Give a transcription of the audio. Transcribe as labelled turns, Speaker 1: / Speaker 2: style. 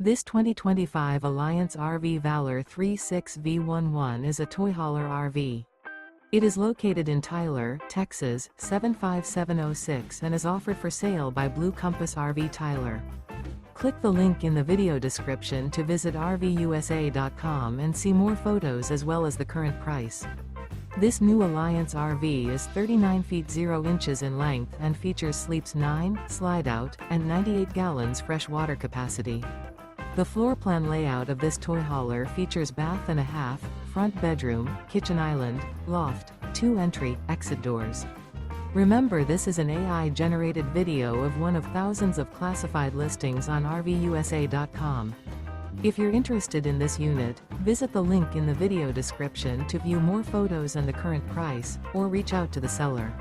Speaker 1: This 2025 Alliance RV Valor 36V11 is a toy hauler RV. It is located in Tyler, Texas, 75706 and is offered for sale by Blue Compass RV Tyler. Click the link in the video description to visit RVUSA.com and see more photos as well as the current price. This new Alliance RV is 39 feet 0 inches in length and features sleeps 9, Slideout, and 98 gallons fresh water capacity. The floor plan layout of this toy hauler features bath and a half, front bedroom, kitchen island, loft, 2 entry, exit doors. Remember, this is an AI-generated video of one of thousands of classified listings on RVUSA.com. If you're interested in this unit, visit the link in the video description to view more photos and the current price, or reach out to the seller.